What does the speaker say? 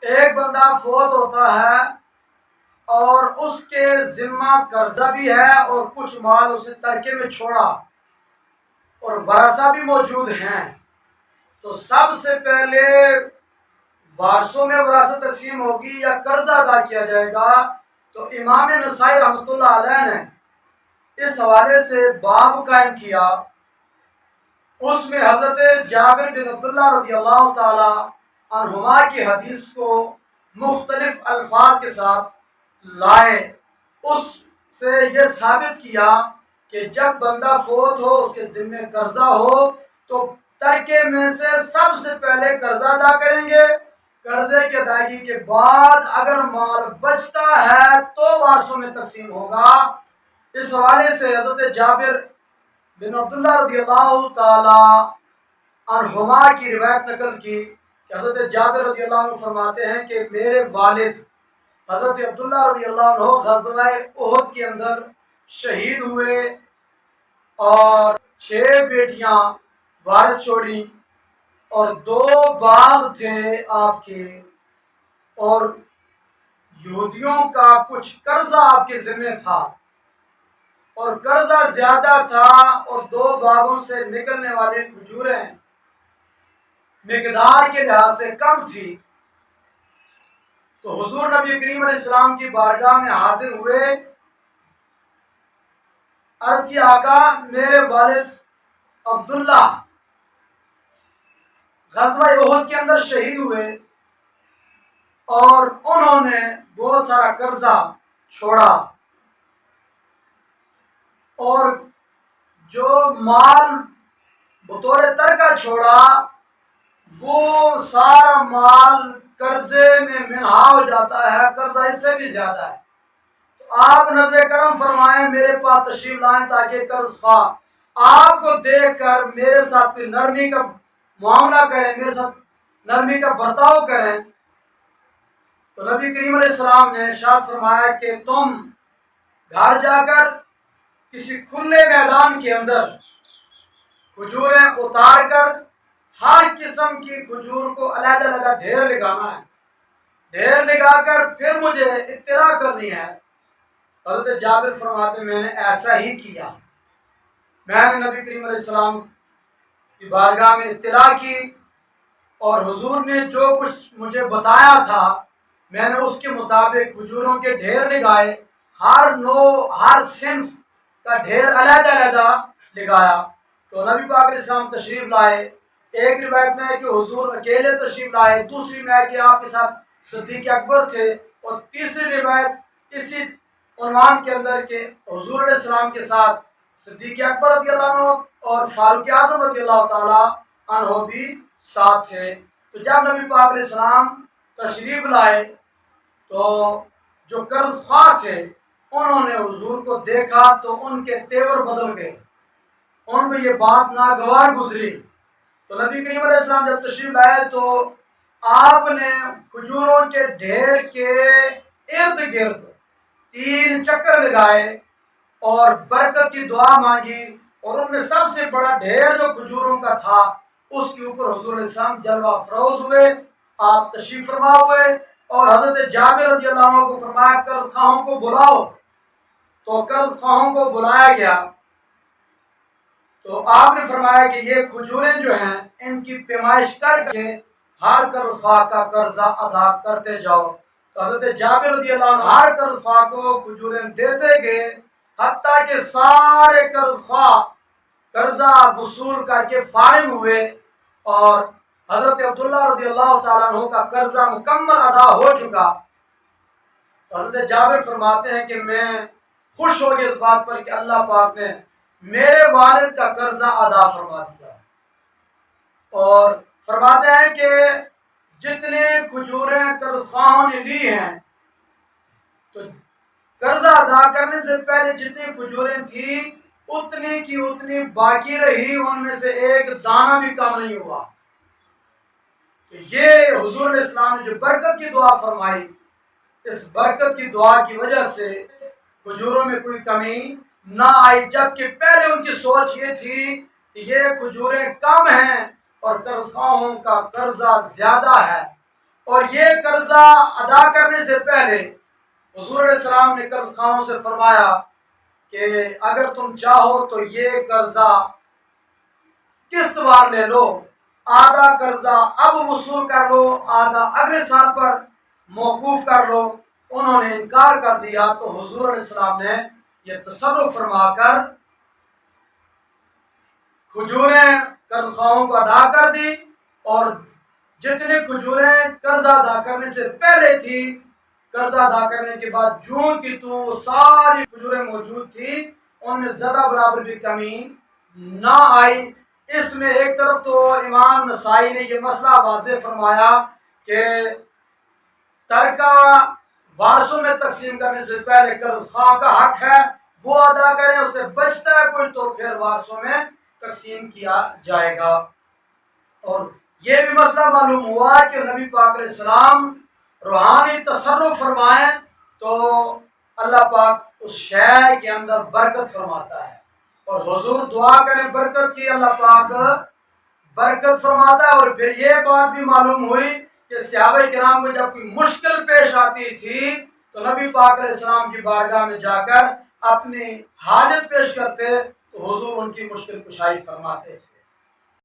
ایک بندہ فوت ہوتا ہے اور اس کے ذمہ قرضہ بھی ہے اور کچھ مال اسے ترکے میں چھوڑا اور ورثہ بھی موجود ہیں، تو سب سے پہلے وارثوں میں وراثت تقسیم ہوگی یا قرضہ ادا کیا جائے گا؟ تو امام نسائی رحمۃ اللہ علیہ نے اس حوالے سے باب قائم کیا، اس میں حضرت جابر بن عبداللہ رضی اللہ تعالی عنہما کی حدیث کو مختلف الفاظ کے ساتھ لائے، اس سے یہ ثابت کیا کہ جب بندہ فوت ہو، اس کے ذمہ قرضہ ہو، تو ترکے میں سے سب سے پہلے قرضہ ادا کریں گے، قرضے کی ادائیگی کے بعد اگر مال بچتا ہے تو وارثوں میں تقسیم ہوگا۔ اس حوالے سے حضرت جابر بن عبداللہ رضی اللہ تعالی عنہما کی روایت نقل کی کہ حضرت جابر رضی اللہ عنہ فرماتے ہیں کہ میرے والد حضرت عبداللہ رضی اللہ عنہ غزوہ احد کے اندر شہید ہوئے اور 6 بیٹیاں وارث چھوڑی اور 2 باغ تھے آپ کے، اور یہودیوں کا کچھ قرضہ آپ کے ذمہ تھا اور قرضہ زیادہ تھا، اور 2 باغوں سے نکلنے والی کھجوریں مقدار کے لحاظ سے کم تھی، تو حضور نبی کریم علیہ السلام کی بارگاہ میں حاضر ہوئے، عرض کی آقا میرے والد عبداللہ غزوہ احد کے اندر شہید ہوئے اور انہوں نے بہت سارا قرضہ چھوڑا، اور جو مال بطور ترکہ چھوڑا وہ سارا مال قرضے میں منہا ہو جاتا ہے، قرضہ اس سے بھی زیادہ ہے، تو آپ نظر کرم فرمائیں، میرے پاس تشریف لائیں تاکہ قرض خواہ آپ کو دیکھ کر میرے ساتھ کوئی نرمی کا معاملہ کریں، میرے ساتھ نرمی کا برتاؤ کریں۔ تو نبی کریم علیہ السلام نے ارشاد فرمایا کہ تم گھر جا کر کسی کھلے میدان کے اندر کھجوریں اتار کر ہر قسم کی کھجور کو علیحدہ علیحدہ ڈھیر لگانا ہے، ڈھیر لگا کر پھر مجھے اطلاع کرنی ہے۔ حضرت جابر فرماتے میں نے ایسا ہی کیا، میں نے نبی کریم علیہ السلام کی بارگاہ میں اطلاع کی اور حضور نے جو کچھ مجھے بتایا تھا میں نے اس کے مطابق کھجوروں کے ڈھیر لگائے، ہر نوع ہر صنف کا ڈھیر علیحدہ علیحدہ لگایا۔ تو نبی پاک علیہ السلام تشریف لائے، ایک روایت میں ہے کہ حضور اکیلے تشریف لائے، دوسری میں ہے کہ آپ کے ساتھ صدیق اکبر تھے، اور تیسری روایت اسی عنوان کے اندر کہ حضور علیہ السلام کے ساتھ صدیق اکبر رضی اللہ عنہ اور فاروق اعظم رضی اللہ تعالی عنہ بھی ساتھ تھے۔ تو جب نبی پاک علیہ السلام تشریف لائے تو جو قرض خواہ تھے انہوں نے حضور کو دیکھا تو ان کے تیور بدل گئے، ان کو یہ بات ناگوار گزری۔ تو نبی کریم علیہ السلام جب تشریف لائے تو آپ نے کھجوروں کے ڈھیر کے ارد گرد 3 چکر لگائے اور برکت کی دعا مانگی، اور ان میں سب سے بڑا ڈھیر جو کھجوروں کا تھا اس کے اوپر حضور علیہ السلام جلوہ افروز ہوئے، آپ تشریف فرما ہوئے، اور حضرت جابر رضی اللہ عنہ کو فرمایا قرض خواہوں کو بلاؤ، تو قرض خواہوں کو بلایا گیا، تو آپ نے فرمایا کہ یہ کھجوریں جو ہیں ان کی پیمائش کر کے ہر قرض خواہ کا قرضہ ادا کرتے جاؤ۔ تو حضرت جابر رضی اللہ عنہ ہر قرض خواہ کو کھجوریں دیتے گئے، حتیٰ کہ سارے قرض خواہ قرضہ وصول کر کے فارغ ہوئے اور حضرت عبداللہ رضی اللہ تعالیٰ عنہ کا قرضہ مکمل ادا ہو چکا۔ حضرت جابر فرماتے ہیں کہ میں خوش ہو گیا اس بات پر کہ اللہ پاک نے میرے والد کا قرضہ ادا فرما دیا، اور فرماتے ہیں کہ جتنے کھجوریں قرض خواہوں نے لی ہیں تو قرضہ ادا کرنے سے پہلے جتنی کھجوریں تھیں اتنی کی اتنی باقی رہی، ان میں سے ایک دانہ بھی کم نہیں ہوا۔ تو یہ حضور علیہ السلام نے جو برکت کی دعا فرمائی، اس برکت کی دعا کی وجہ سے کھجوروں میں کوئی کمی نہ آئی، جبکہ پہلے ان کی سوچ یہ تھی کہ یہ کھجوریں کم ہیں اور قرض خواہوں کا قرضہ زیادہ ہے، اور یہ قرضہ ادا کرنے سے پہلے حضور علیہ السلام نے قرض خواہوں سے فرمایا کہ اگر تم چاہو تو یہ قرضہ قسط وار لے لو، آدھا قرضہ اب وصول کر لو، آدھا اگلے سال پر موقوف کر لو۔ انہوں نے انکار کر دیا تو حضور علیہ السلام نے یہ تصرف فرما کر کھجوریں قرض خواہوں کو ادا کر دی، اور جتنی کھجوریں قرضہ ادا کرنے سے پہلے تھی، قرضہ ادا کرنے کے بعد جوں کی توں وہ ساری کھجوریں موجود تھی، ان میں ذرہ برابر بھی کمی نہ آئی۔ اس میں ایک طرف تو امام نسائی نے یہ مسئلہ واضح فرمایا کہ ترکہ وارثوں میں تقسیم کرنے سے پہلے قرض خواہ کا حق ہے وہ ادا کریں، اس سے بچتا ہے کوئی تو پھر وارثوں میں تقسیم کیا جائے گا۔ اور یہ بھی مسئلہ معلوم ہوا کہ نبی پاک علیہ السلام روحانی تصرف فرمائیں تو اللہ پاک اس شے کے اندر برکت فرماتا ہے، اور حضور دعا کریں برکت کی، اللہ پاک برکت فرماتا ہے۔ اور پھر یہ بات بھی معلوم ہوئی کہ صحابہ کرام کو جب کوئی مشکل پیش آتی تھی تو نبی پاک علیہ السلام کی بارگاہ میں جا کر اپنی حاجت پیش کرتے تو حضور ان کی مشکل کشائی فرماتے تھے۔